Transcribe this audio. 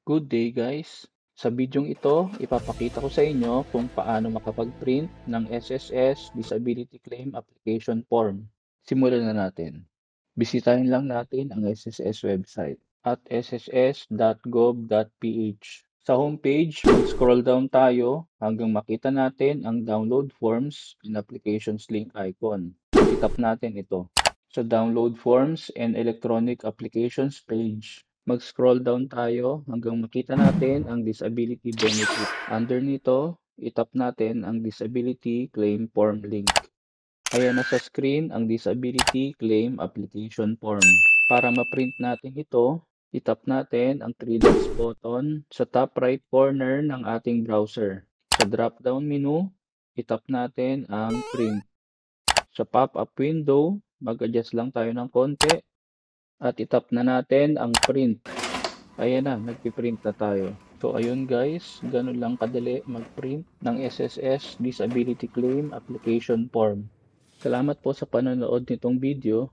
Good day guys! Sa bidyong ito, ipapakita ko sa inyo kung paano makapag-print ng SSS Disability Claim Application Form. Simulan na natin. Bisitahin lang natin ang SSS website at sss.gov.ph. Sa homepage, mag-scroll down tayo hanggang makita natin ang Download Forms and Applications link icon. Itap natin ito. Sa Download Forms and Electronic Applications page, mag-scroll down tayo hanggang makita natin ang Disability Benefit. Under nito, itap natin ang Disability Claim Form link. Ayan na sa screen ang Disability Claim Application Form. Para ma-print natin ito, itap natin ang 3 dots button sa top right corner ng ating browser. Sa drop-down menu, itap natin ang Print. Sa pop-up window, mag-adjust lang tayo ng konti at itap na natin ang Print. Ayan na, nagpiprint na tayo. So ayun guys, ganun lang kadali mag-print ng SSS Disability Claim Application Form. Salamat po sa panonood nitong video.